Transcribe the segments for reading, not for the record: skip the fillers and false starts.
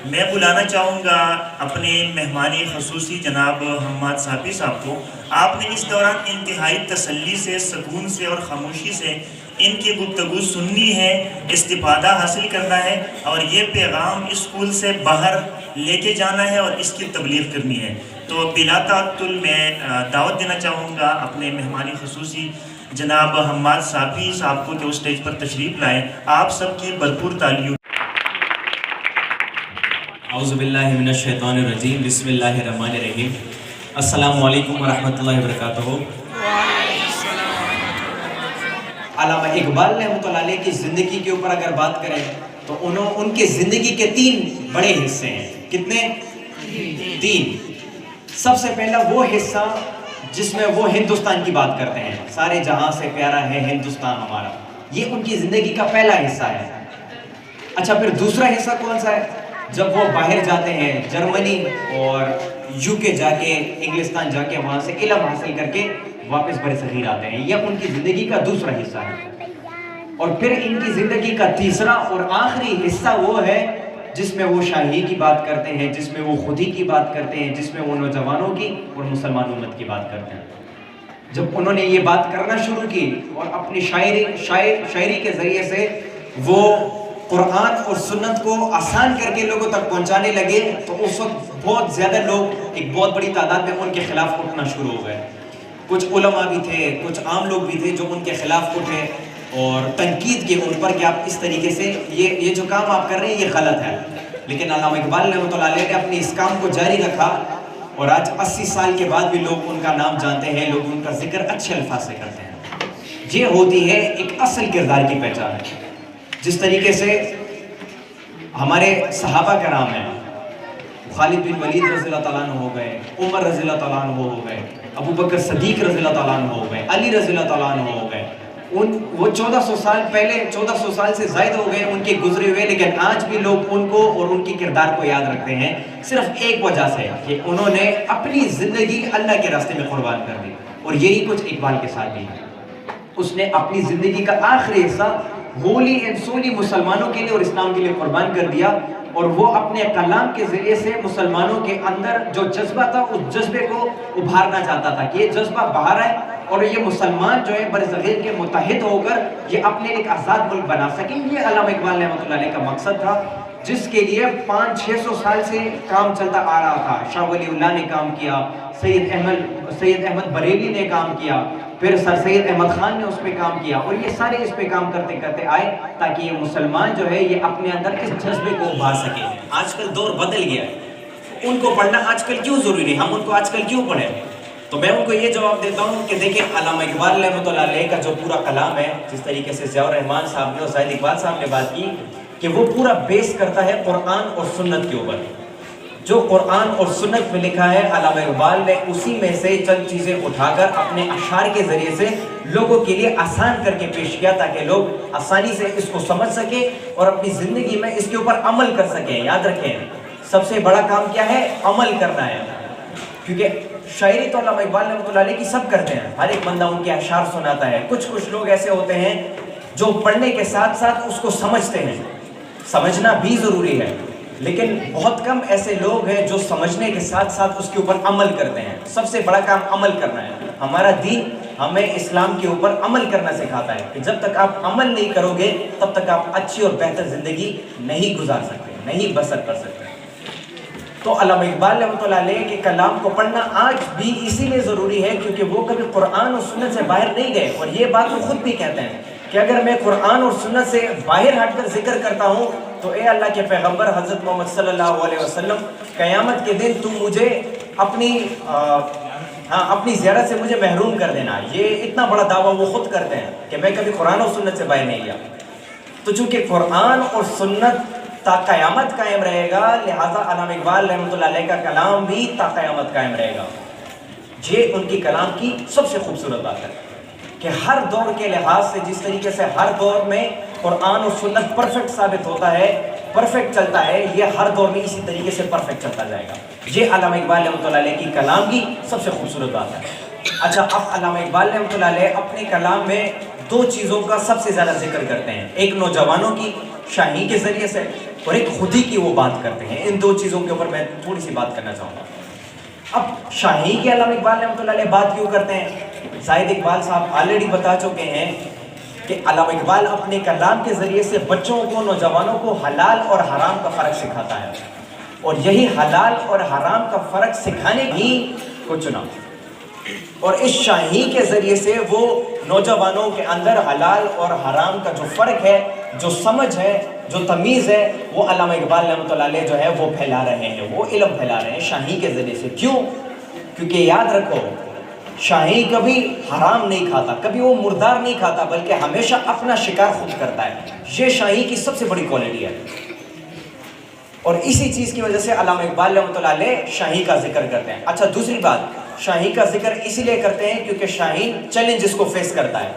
میں بلانا چاہوں گا اپنے مہمان خصوصی جناب حماد صافی صاحب کو۔ آپ نے اس دوران انتہائی تسلی سے، سکون سے اور خاموشی سے ان کی گفتگو سننی ہے، استفادہ حاصل کرنا ہے اور یہ پیغام اسکول سے باہر لے کے جانا ہے اور اس کی تبلیغ کرنی ہے۔ تو بلا تعطل میں دعوت دینا چاہوں گا اپنے مہمان خصوصی جناب حماد صافی صاحب کو کہ وہ اسٹیج پر تشریف لائیں۔ آپ سب کی بھرپور تعلیوں۔ اعوذ باللہ من الشیطان الرجیم، بسم اللہ الرحمن الرحیم۔ السلام علیکم ورحمۃ اللہ وبرکاتہ۔ علامہ اقبال رحمۃ اللہ علیہ کی زندگی کے اوپر اگر بات کریں تو ان کے زندگی کے 3 بڑے حصے ہیں۔ کتنے؟ 3۔ سب سے پہلا وہ حصہ جس میں وہ ہندوستان کی بات کرتے ہیں، سارے جہاں سے پیارا ہے ہندوستان ہمارا، یہ ان کی زندگی کا پہلا حصہ ہے۔ اچھا، پھر دوسرا حصہ کون سا ہے؟ جب وہ باہر جاتے ہیں، جرمنی اور UK جا کے، انگلستان جا کے وہاں سے علم حاصل کر کے واپس برصغیر آتے ہیں، یہ ان کی زندگی کا دوسرا حصہ ہے۔ اور پھر ان کی زندگی کا تیسرا اور آخری حصہ وہ ہے جس میں وہ شاہی کی بات کرتے ہیں، جس میں وہ خودی کی بات کرتے ہیں، جس میں وہ نوجوانوں کی اور مسلمان امت کی بات کرتے ہیں۔ جب انہوں نے یہ بات کرنا شروع کی اور اپنی شاعری کے ذریعے سے وہ قرآن اور سنت کو آسان کر کے لوگوں تک پہنچانے لگے تو اس وقت بہت زیادہ لوگ، ایک بہت بڑی تعداد میں ان کے خلاف اٹھنا شروع ہو گئے۔ کچھ علماء بھی تھے، کچھ عام لوگ بھی تھے جو ان کے خلاف اٹھے اور تنقید کی ان پر کہ آپ اس طریقے سے یہ جو کام آپ کر رہے ہیں یہ غلط ہے۔ لیکن علامہ اقبال رحمۃ اللہ علیہ نے اپنے اس کام کو جاری رکھا اور آج 80 سال کے بعد بھی لوگ ان کا نام جانتے ہیں، لوگ ان کا ذکر اچھے الفاظ سے کرتے ہیں۔ یہ ہوتی ہے ایک اصل کردار کی پہچان۔ جس طریقے سے ہمارے صحابہ کرام ہیں، خالد بن ولید رضی اللہ تعالیٰ عنہ ہو گئے، عمر رضی اللہ تعالیٰ عنہ ہو گئے، ابو بکر صدیق رضی اللہ تعالیٰ عنہ ہو گئے، علی رضی اللہ تعالیٰ عنہ ہو گئے، وہ 1400 سال پہلے، 1400 سال سے زائد ہو گئے ان کے گزرے ہوئے، لیکن آج بھی لوگ ان کو اور ان کی کردار کو یاد رکھتے ہیں صرف ایک وجہ سے کہ انہوں نے اپنی زندگی اللہ کے راستے میں قربان کر دی۔ اور یہی کچھ اقبال کے ساتھ بھی ہے۔ اس نے اپنی زندگی کا آخری حصہ ہولی اینڈ سولی مسلمانوں کے لیے اور اسلام کے لیے قربان کر دیا، اور وہ اپنے کلام کے ذریعے سے مسلمانوں کے اندر جو جذبہ تھا اس جذبے کو ابھارنا چاہتا تھا کہ یہ جذبہ باہر ہے اور یہ مسلمان جو ہے برصغیر کے متحد ہو کر یہ اپنے ایک آزاد ملک بنا سکیں۔ یہ علامہ اقبال رحمۃ اللہ علیہ کا مقصد تھا، جس کے لیے 500-600 سال سے کام چلتا آ رہا تھا۔ شاہ ولی اللہ نے کام کیا، سید احمد بریلی نے کام کیا، پھر سر سید احمد خان نے اس پہ کام کیا، اور یہ سارے اس پہ کام کرتے کرتے آئے تاکہ یہ مسلمان جو ہے یہ اپنے اندر اس جذبے کو ابھار سکے۔ آج کل دور بدل گیا ہے، ان کو پڑھنا آج کل کیوں ضروری ہے، ہم ان کو آج کل کیوں پڑھیں؟ تو میں ان کو یہ جواب دیتا ہوں کہ دیکھیں، علامہ اقبال رحمۃ اللہ علیہ کا جو پورا کلام ہے، جس طریقے سے ضیاء الرحمن صاحب نے اور زاہد اقبال صاحب نے بات کی کہ وہ پورا بیس کرتا ہے قرآن اور سنت کے اوپر۔ جو قرآن اور سنت میں لکھا ہے، علامہ اقبال نے اسی میں سے چند چیزیں اٹھا کر اپنے اشعار کے ذریعے سے لوگوں کے لیے آسان کر کے پیش کیا تاکہ لوگ آسانی سے اس کو سمجھ سکیں اور اپنی زندگی میں اس کے اوپر عمل کر سکیں۔ یاد رکھیں، سب سے بڑا کام کیا ہے؟ عمل کرنا ہے، کیونکہ شاعری تو علامہ اقبال رحمۃ اللہ علیہ کی سب کرتے ہیں، ہر ایک بندہ ان کے اشعار سناتا ہے۔ کچھ لوگ ایسے ہوتے ہیں جو پڑھنے کے ساتھ ساتھ اس کو سمجھتے ہیں، سمجھنا بھی ضروری ہے، لیکن بہت کم ایسے لوگ ہیں جو سمجھنے کے ساتھ ساتھ اس کے اوپر عمل کرتے ہیں۔ سب سے بڑا کام عمل کرنا ہے۔ ہمارا دین ہمیں اسلام کے اوپر عمل کرنا سکھاتا ہے کہ جب تک آپ عمل نہیں کرو گے تب تک آپ اچھی اور بہتر زندگی نہیں گزار سکتے، نہیں بسر کر سکتے۔ تو علامہ اقبال رحمۃ اللہ علیہ کے کلام کو پڑھنا آج بھی اسی لیے ضروری ہے کیونکہ وہ کبھی قرآن اور سنت سے باہر نہیں گئے، اور یہ بات وہ خود بھی کہتے ہیں کہ اگر میں قرآن اور سنت سے باہر ہٹ کر ذکر کرتا ہوں تو اے اللہ کے پیغمبر حضرت محمد صلی اللہ علیہ وسلم، قیامت کے دن تم مجھے اپنی زیارت سے مجھے محروم کر دینا۔ یہ اتنا بڑا دعویٰ وہ خود کرتے ہیں کہ میں کبھی قرآن اور سنت سے باہر نہیں گیا۔ تو چونکہ قرآن اور سنت تا قیامت قائم رہے گا، لہٰذا علامہ اقبال رحمۃ اللہ علیہ کا کلام بھی تا قیامت قائم رہے گا۔ یہ ان کی کلام کی سب سے خوبصورت بات ہے کہ ہر دور کے لحاظ سے جس طریقے سے ہر دور میں قرآن اور سنت پرفیکٹ ثابت ہوتا ہے، پرفیکٹ چلتا ہے، یہ ہر دور میں اسی طریقے سے پرفیکٹ چلتا جائے گا۔ یہ علامہ اقبال رحمۃ اللہ علیہ کی کلام کی سب سے خوبصورت بات ہے۔ اچھا، اب علامہ اقبال رحمۃ اللہ علیہ اپنے کلام میں 2 چیزوں کا سب سے زیادہ ذکر کرتے ہیں، ایک نوجوانوں کی شاعری کے ذریعے سے اور ایک خودی کی وہ بات کرتے ہیں. ان دو چیزوں کے اوپر میں تھوڑی سی بات کرنا چاہوں گا. اب شاہی کے علامہ اقبال رحمۃ اللہ علیہ بات کیوں کرتے ہیں؟ زاہد اقبال صاحب آلریڈی بتا چکے ہیں کہ علامہ اقبال اپنے کلام کے ذریعے سے بچوں کو، نوجوانوں کو حلال اور حرام کا فرق سکھاتا ہے، اور یہی حلال اور حرام کا فرق سکھانے ہی کو چنا، اور اس شاہی کے ذریعے سے وہ نوجوانوں کے اندر حلال اور حرام کا جو فرق ہے، جو سمجھ ہے، جو تمیز ہے، وہ علامہ اقبال رحمۃ اللہ علیہ جو ہے وہ پھیلا رہے ہیں، وہ علم پھیلا رہے ہیں شاہی کے ذریعے سے. کیوں؟ کیونکہ یاد رکھو، شاہی کبھی حرام نہیں کھاتا، کبھی وہ مردار نہیں کھاتا، بلکہ ہمیشہ اپنا شکار خود کرتا ہے. یہ شاہی کی سب سے بڑی کوالٹی ہے، اور اسی چیز کی وجہ سے علامہ اقبال رحمۃ اللہ علیہ شاہی کا ذکر کرتے ہیں. اچھا، دوسری بات، شاہی کا ذکر اسی لیے کرتے ہیں کیونکہ شاہی چیلنجز کو فیس کرتا ہے.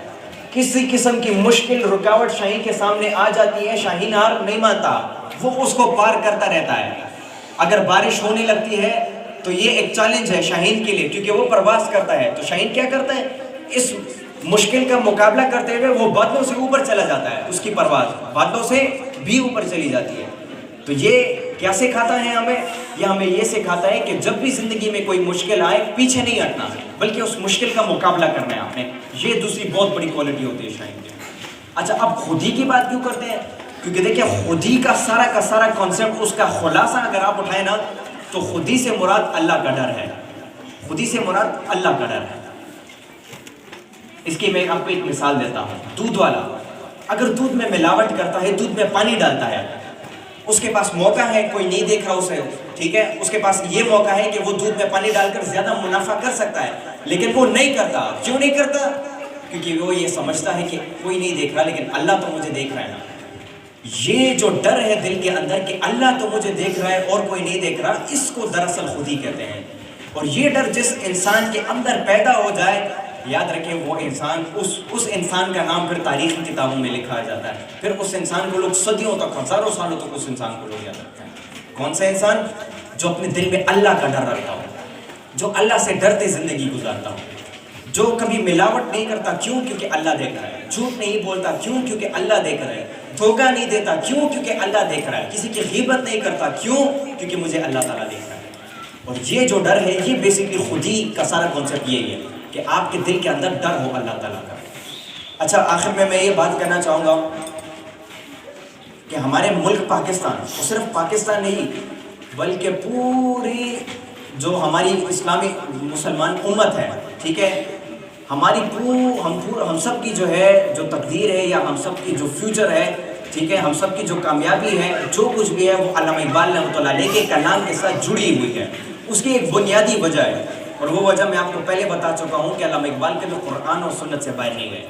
کسی قسم کی مشکل رکاوٹ شاہی کے سامنے آ جاتی ہے، شاہین ہار نہیں مانتا، وہ اس کو پار کرتا رہتا ہے. اگر بارش ہونے لگتی ہے تو یہ ایک چیلنج ہے شاہین کے لیے، کیونکہ وہ پرواز کرتا ہے. تو شاہین کیا کرتا ہے؟ اس مشکل کا مقابلہ کرتے ہوئے وہ بادلوں سے اوپر چلا جاتا ہے، اس کی پرواز بادلوں سے بھی اوپر چلی جاتی ہے. تو یہ کیا سکھاتا ہے ہمیں؟ یہ ہمیں یہ سکھاتا ہے کہ جب بھی زندگی میں کوئی مشکل آئے، پیچھے نہیں ہٹنا، بلکہ اس مشکل کا مقابلہ کرنا ہے آپ نے. یہ دوسری بہت بڑی کوالٹی ہوتی ہے شاہین کی. اچھا، اب خودی کی بات کیوں کرتے ہیں؟ کیونکہ دیکھیں، خودی کا سارا کانسیپٹ، اس کا خلاصہ اگر آپ اٹھائیں نا، تو خودی سے مراد اللہ کا ڈر ہے. خودی سے مراد اللہ کا ڈر ہے. اس کی میں آپ کو ایک مثال دیتا ہوں. دودھ والا اگر دودھ میں ملاوٹ کرتا ہے، دودھ میں پانی ڈالتا ہے، اس کے پاس موقع ہے، کوئی نہیں دیکھ رہا اسے، ٹھیک ہے، اس کے پاس یہ موقع ہے کہ وہ دودھ میں پانی ڈال کر زیادہ منافع کر سکتا ہے، لیکن وہ نہیں کرتا. کیوں نہیں کرتا؟ کیونکہ وہ یہ سمجھتا ہے کہ کوئی نہیں دیکھ رہا، لیکن اللہ تو مجھے دیکھ رہا ہے نا. یہ جو ڈر ہے دل کے اندر کہ اللہ تو مجھے دیکھ رہا ہے اور کوئی نہیں دیکھ رہا، اس کو دراصل خودی کہتے ہیں. اور یہ ڈر جس انسان کے اندر پیدا ہو جائے، یاد رکھیں، وہ انسان، اس انسان کا نام پھر تاریخی کتابوں میں لکھا جاتا ہے. پھر اس انسان کو لوگ صدیوں تک، ہزاروں سالوں تک اس انسان کو لوگ یاد رکھتے ہیں. کون سا انسان؟ جو اپنے دل میں اللہ کا ڈر رکھتا ہو، جو اللہ سے ڈرتے زندگی گزارتا ہو، جو کبھی ملاوٹ نہیں کرتا. کیوں؟ کیونکہ اللہ دیکھ رہا ہے. جھوٹ نہیں بولتا. کیوں؟ کیونکہ اللہ دیکھ رہا ہے. دھوکہ نہیں دیتا. کیوں؟ کیونکہ اللہ دیکھ رہا ہے. کسی کی غیبت نہیں کرتا. کیوں؟ کیونکہ مجھے اللہ تعالیٰ دیکھ رہا ہے. اور یہ جو ڈر ہے، یہ بیسکلی خودی کا سارا کانسیپٹ یہی ہے کہ آپ کے دل کے اندر ڈر ہو اللہ تعالیٰ کا. اچھا، آخر میں یہ بات کرنا چاہوں گا کہ ہمارے ملک پاکستان، اور صرف پاکستان نہیں بلکہ پوری جو ہماری اسلامی مسلمان امت ہے، ٹھیک ہے، ہماری ہم سب کی جو ہے، جو تقدیر ہے، یا ہم سب کی جو فیوچر ہے، ٹھیک ہے، ہم سب کی جو کامیابی ہے، جو کچھ بھی ہے، وہ علامہ اقبال رحمۃ اللہ علیہ کے کلام کے ساتھ جڑی ہوئی ہے. اس کی ایک بنیادی وجہ ہے، اور وہ وجہ میں آپ کو پہلے بتا چکا ہوں کہ علامہ اقبال کے جو قرآن اور سنت سے باہر نہیں گئے.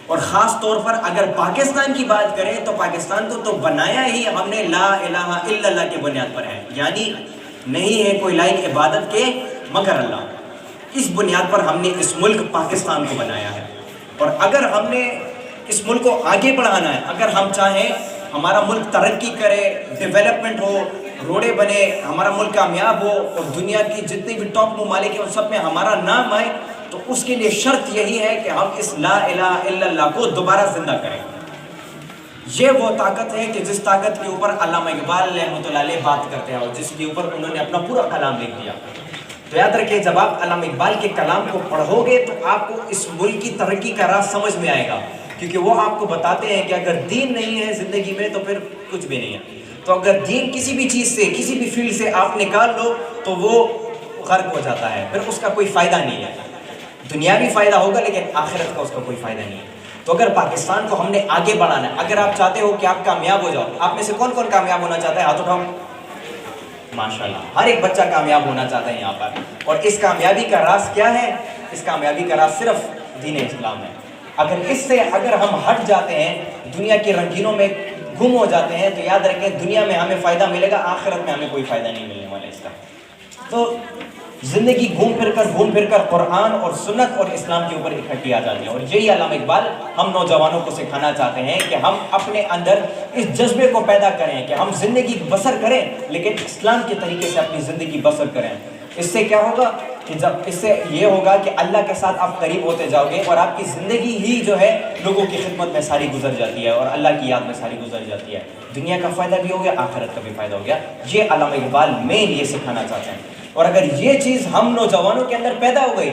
اور خاص طور پر اگر پاکستان کی بات کریں تو پاکستان کو تو بنایا ہی ہم نے لا الہ الا اللہ کے بنیاد پر ہے، یعنی نہیں ہے کوئی لائق عبادت کے مگر اللہ. اس بنیاد پر ہم نے اس ملک پاکستان کو بنایا ہے. اور اگر ہم نے اس ملک کو آگے بڑھانا ہے، اگر ہم چاہیں ہمارا ملک ترقی کرے، ڈیولپمنٹ ہو، روڈے بنے، ہمارا ملک کامیاب ہو، اور دنیا کی جتنی بھی ٹاپ ممالک ہیں ان سب میں ہمارا نام آئے، تو اس کے لیے شرط یہی ہے کہ ہم اس لا الہ الا اللہ کو دوبارہ زندہ کریں. یہ وہ طاقت ہے کہ جس طاقت کے اوپر علامہ اقبال رحمۃ اللہ علیہ بات کرتے ہیں، اور جس کے اوپر انہوں نے اپنا پورا کلام لکھ دیا. تو یاد رکھیں، جب آپ علامہ اقبال کے کلام کو پڑھو گے تو آپ کو اس ملک کی ترقی کا راز سمجھ میں آئے گا، کیونکہ وہ آپ کو بتاتے ہیں کہ اگر دین نہیں ہے زندگی میں تو پھر کچھ بھی نہیں ہے. تو اگر دین کسی بھی چیز سے، کسی بھی فیلڈ سے آپ نکال لو تو وہ غرق ہو جاتا ہے، پھر اس کا کوئی فائدہ نہیں ہے. دنیاوی فائدہ ہوگا لیکن آخرت کا اس کا کوئی فائدہ نہیں ہے. تو اگر پاکستان کو ہم نے آگے بڑھانا ہے، اگر آپ چاہتے ہو کہ آپ کامیاب ہو جاؤ، آپ میں سے کون کون کامیاب ہونا چاہتا ہے؟ ہاتھ اٹھاؤ. ماشاءاللہ، ہر ایک بچہ کامیاب ہونا چاہتا ہے یہاں پر. اور اس کامیابی کا راز کیا ہے؟ اس کامیابی کا راز صرف دین اسلام ہے. اگر ہم ہٹ جاتے ہیں، دنیا کے رنگینوں میں گم ہو جاتے ہیں، تو یاد رکھیں دنیا میں ہمیں فائدہ ملے گا، آخرت میں ہمیں کوئی فائدہ نہیں ملنے والا اس کا. تو زندگی گھوم پھر کر قرآن اور سنت اور اسلام کے اوپر اکٹھی آ جاتی ہے. اور یہی علامہ اقبال ہم نوجوانوں کو سکھانا چاہتے ہیں کہ ہم اپنے اندر اس جذبے کو پیدا کریں کہ ہم زندگی بسر کریں، لیکن اسلام کے طریقے سے اپنی زندگی بسر کریں. اس سے کیا ہوگا؟ کہ جب اس سے یہ ہوگا کہ اللہ کے ساتھ آپ قریب ہوتے جاؤ گے اور آپ کی زندگی ہی جو ہے لوگوں کی خدمت میں ساری گزر جاتی ہے اور اللہ کی یاد میں ساری گزر جاتی ہے. دنیا کا فائدہ بھی ہو گیا, آخرت کا بھی فائدہ ہو گیا. یہ علامہ اقبال مین یہ سکھانا چاہتے ہیں. اور اگر یہ چیز ہم نوجوانوں کے اندر پیدا ہو گئی,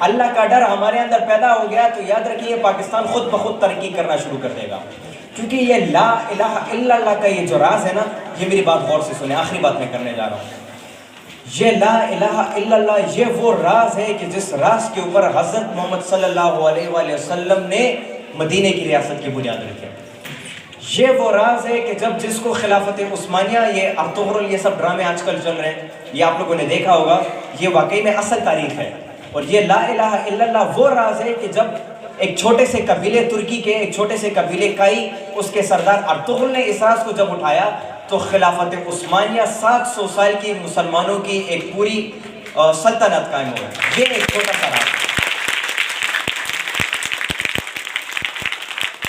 اللہ کا ڈر ہمارے اندر پیدا ہو گیا, تو یاد رکھیے پاکستان خود بخود ترقی کرنا شروع کر دے گا. کیونکہ یہ لا الہ الا اللہ کا یہ جو راز ہے نا, یہ میری بات غور سے سنیں, آخری بات میں کرنے جا رہا ہوں. یہ لا الہ الا اللہ یہ وہ راز ہے کہ جس راز کے اوپر حضرت محمد صلی اللہ علیہ وآلہ وسلم نے مدینے کی ریاست کی بنیاد رکھی. یہ وہ راز ہے کہ جب جس کو خلافت عثمانیہ, یہ ارطغرل, یہ سب ڈرامے آج کل چل رہے ہیں, یہ آپ لوگوں نے دیکھا ہوگا, یہ واقعی میں اصل تاریخ ہے. اور یہ لا الہ الا اللہ وہ راز ہے کہ جب ایک چھوٹے سے قبیلے ترکی کے, ایک چھوٹے سے قبیلے کائی, اس کے سردار ارطغرل نے اس راز کو جب اٹھایا تو خلافت عثمانیہ 700 سال کی مسلمانوں کی ایک پوری سلطنت قائم ہو گئی. یہ ایک چھوٹا سا راز.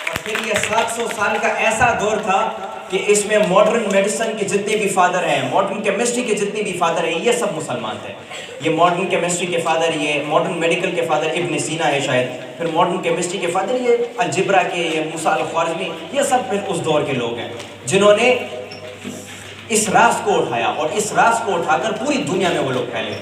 اور پھر یہ 700 سال کا ایسا دور تھا کہ اس میں ماڈرن میڈیسن کے جتنے بھی فادر ہیں, ماڈرن کیمسٹری کے جتنے بھی فادر ہیں, یہ سب مسلمان تھے. یہ ماڈرن کیمسٹری کے فادر, یہ ماڈرن میڈیکل کے فادر ابن سینا ہے شاید, پھر ماڈرن کیمسٹری کے فادر یہ الجبرا کے, یہ موسیٰ الخوارزمی, یہ سب پھر اس دور کے لوگ ہیں جنہوں نے اس راز کو اٹھایا اور اس راز کو اٹھا کر پوری دنیا میں وہ لوگ پھیلے.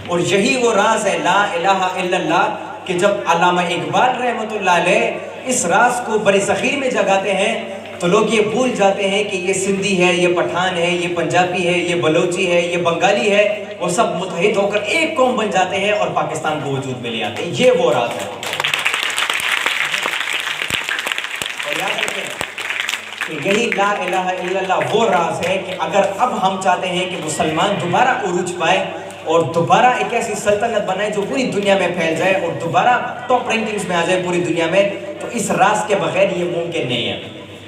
اور یہی وہ راز ہے لا الہ الا اللہ کہ جب علامہ اقبال رحمۃ اللہ علیہ اس راز کو بر صغیر میں جگاتے ہیں تو لوگ یہ بھول جاتے ہیں کہ یہ سندھی ہے, یہ پٹھان ہے, یہ پنجابی ہے, یہ بلوچی ہے, یہ بنگالی ہے, وہ سب متحد ہو کر ایک قوم بن جاتے ہیں اور پاکستان کو وجود میں لے آتے ہیں. یہ وہ راز ہے. اور یاد رکھیں کہ یہی لا الہ الا اللہ وہ راز ہے کہ اگر اب ہم چاہتے ہیں کہ مسلمان دوبارہ عروج پائے اور دوبارہ ایک ایسی سلطنت بنائے جو پوری دنیا میں پھیل جائے اور دوبارہ ٹاپ رینکنگز میں آ جائے پوری دنیا میں, تو اس راز کے بغیر یہ ممکن نہیں ہے.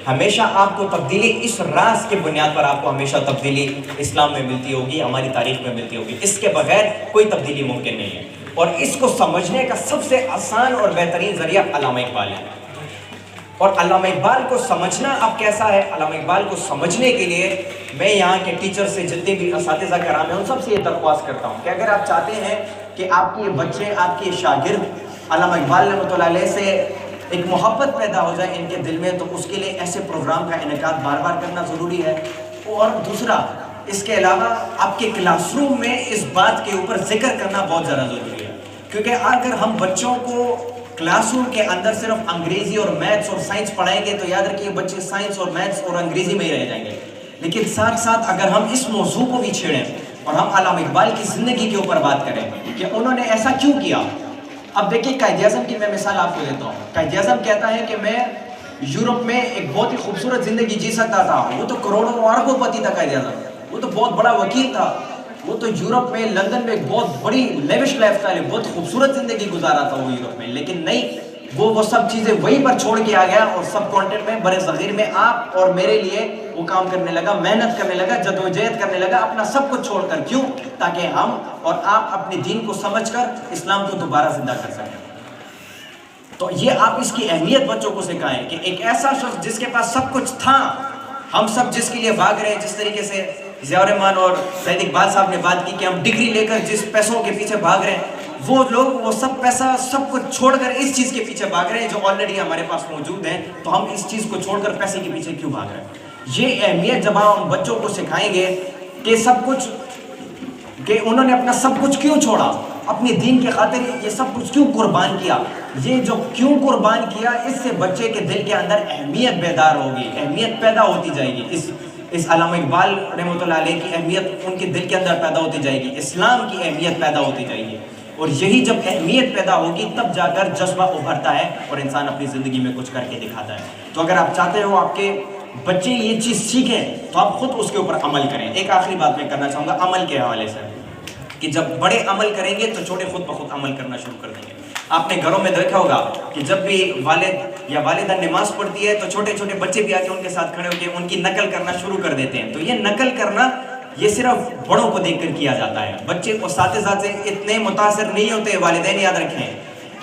ہمیشہ آپ کو تبدیلی اس راز کے بنیاد پر آپ کو ہمیشہ تبدیلی اسلام میں ملتی ہوگی, ہماری تاریخ میں ملتی ہوگی. اس کے بغیر کوئی تبدیلی ممکن نہیں ہے. اور اس کو سمجھنے کا سب سے آسان اور بہترین ذریعہ علامہ اقبال ہے. اور علامہ اقبال کو سمجھنا اب کیسا ہے, علامہ اقبال کو سمجھنے کے لیے میں یہاں کے ٹیچر سے, جتنے بھی اساتذہ کرام ہیں, ان سب سے یہ درخواست کرتا ہوں کہ اگر آپ چاہتے ہیں کہ آپ کے بچے, آپ کے شاگرد علامہ اقبال رحمۃ اللہ علیہ سے ایک محبت پیدا ہو جائے ان کے دل میں, تو اس کے لیے ایسے پروگرام کا انعقاد بار بار کرنا ضروری ہے. اور دوسرا, اس کے علاوہ آپ کے کلاس روم میں اس بات کے اوپر ذکر کرنا بہت زیادہ ضروری ہے. کیونکہ اگر ہم بچوں کو کلاس روم کے اندر صرف انگریزی اور میتھس اور سائنس پڑھائیں گے تو یاد رکھیے بچے سائنس اور میتھس اور انگریزی میں ہی رہ جائیں گے. لیکن ساتھ ساتھ اگر ہم اس موضوع کو بھی چھیڑیں اور ہم علامہ اقبال کی زندگی کے اوپر بات کریں کہ انہوں نے ایسا کیوں کیا. اب دیکھیے قائد اعظم کی میں مثال آپ کو دیتا ہوں. قائد اعظم کہتا ہے کہ میں یورپ میں ایک بہت ہی خوبصورت زندگی جی سکتا تھا. وہ تو کروڑوں اور اربوں پتی تھا قائد اعظم, وہ تو بہت بڑا وکیل تھا, وہ تو یورپ میں لندن میں ایک بہت بڑی لیوش لائف اسٹائل, بہت خوبصورت زندگی گزارا تھا وہ یورپ میں. لیکن نہیں, وہ سب چیزیں وہیں پر چھوڑ کے آ گیا اور سب کانٹینٹ میں بر صغیر میں آپ اور میرے لیے وہ کام کرنے لگا, محنت کرنے لگا, جدوجہد کرنے لگا, اپنا سب کچھ چھوڑ کر. کیوں؟ تاکہ ہم اور آپ اپنے دین کو سمجھ کر اسلام کو دوبارہ زندہ کر سکیں. تو یہ آپ اس کی اہمیت بچوں کو سکھائیں کہ ایک ایسا شخص جس کے پاس سب کچھ تھا, ہم سب جس کے لیے بھاگ رہے ہیں, جس طریقے سے ضیاء الرحمان اور سعید اقبال صاحب نے بات کی کہ ہم ڈگری لے کر جس پیسوں کے پیچھے بھاگ رہے ہیں, وہ لوگ وہ سب پیسہ سب کچھ چھوڑ کر اس چیز کے پیچھے بھاگ رہے ہیں جو آلریڈی ہمارے پاس موجود ہیں. تو ہم اس چیز کو چھوڑ کر پیسے کے پیچھے کیوں بھاگ رہے ہیں؟ یہ اہمیت جب ہم بچوں کو سکھائیں گے کہ سب کچھ, کہ انہوں نے اپنا سب کچھ کیوں چھوڑا, اپنی دین کے خاطر یہ سب کچھ کیوں قربان کیا, یہ جو کیوں قربان کیا, اس سے بچے کے دل کے اندر اہمیت بیدار ہوگی, اہمیت پیدا ہوتی جائے گی. اس علامہ اقبال رحمۃ اللہ علیہ کی اہمیت ان کے دل کے اندر پیدا ہوتی جائے گی, اسلام کی اہمیت پیدا ہوتی جائے گی. اور یہی جب اہمیت پیدا ہوگی تب جا کر جذبہ ابھرتا ہے اور انسان اپنی زندگی میں کچھ کر کے دکھاتا ہے. تو اگر آپ چاہتے ہو آپ کے بچے یہ چیز سیکھیں تو آپ خود اس کے اوپر عمل کریں. ایک آخری بات میں کرنا چاہوں گا عمل کے حوالے سے, کہ جب بڑے عمل کریں گے تو چھوٹے خود بخود عمل کرنا شروع کر دیں گے. آپ نے گھروں میں دیکھا ہوگا کہ جب بھی والد یا والدہ نماز پڑھتی ہے تو چھوٹے چھوٹے بچے بھی آ کے ان کے ساتھ کھڑے ہو کے ان کی نقل کرنا شروع کر دیتے ہیں. تو یہ نقل کرنا یہ صرف بڑوں کو دیکھ کر کیا جاتا ہے. بچے اساتذہ سے اتنے متاثر نہیں ہوتے, والدین یاد رکھیں,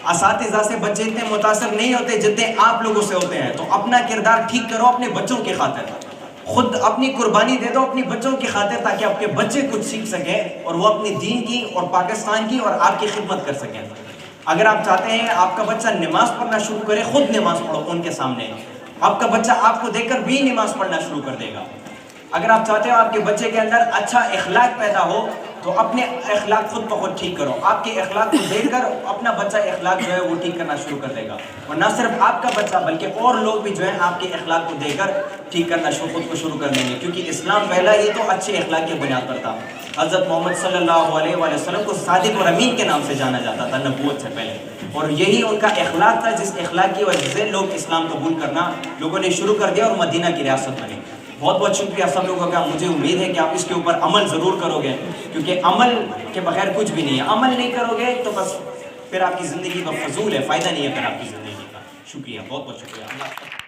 اساتذہ سے بچے اتنے متاثر نہیں ہوتے جتنے آپ لوگوں سے ہوتے ہیں. تو اپنا کردار ٹھیک کرو اپنے بچوں کی خاطر. خود اپنی قربانی دے دو اپنی بچوں کی خاطر تاکہ آپ کے بچے کچھ سیکھ سکیں اور وہ اپنی دین کی اور پاکستان کی اور آپ کی خدمت کر سکیں. اگر آپ چاہتے ہیں آپ کا بچہ نماز پڑھنا شروع کرے خود نماز پڑھو ان کے سامنے. آپ کا بچہ آپ کو دیکھ کر بھی نماز پڑھنا شروع کر دے گا. اگر آپ چاہتے ہو آپ کے بچے کے اندر اچھا اخلاق پیدا ہو تو اپنے اخلاق خود بخود ٹھیک کرو. آپ کے اخلاق کو دیکھ کر اپنا بچہ اخلاق جو ہے وہ ٹھیک کرنا شروع کر دے گا. اور نہ صرف آپ کا بچہ بلکہ اور لوگ بھی جو ہیں آپ کے اخلاق کو دیکھ کر ٹھیک کرنا خود کو شروع کر دیں گے. کیونکہ اسلام پہلا یہ تو اچھے اخلاق کی بنیاد پر تھا. حضرت محمد صلی اللہ علیہ وآلہ وسلم کو صادق اور امین کے نام سے جانا جاتا تھا نبوت سے پہلے. اور یہی ان کا اخلاق تھا جس اخلاق کی وجہ سے لوگ اسلام قبول کرنا لوگوں نے شروع کر دیا اور مدینہ کی ریاست بنی. بہت بہت شکریہ سب لوگوں کا. مجھے امید ہے کہ آپ اس کے اوپر عمل ضرور کرو گے کیونکہ عمل کے بغیر کچھ بھی نہیں ہے. عمل نہیں کرو گے تو بس پھر آپ کی زندگی کا فضول ہے, فائدہ نہیں ہے پھر آپ کی زندگی کا. شکریہ, بہت بہت شکریہ. اللہ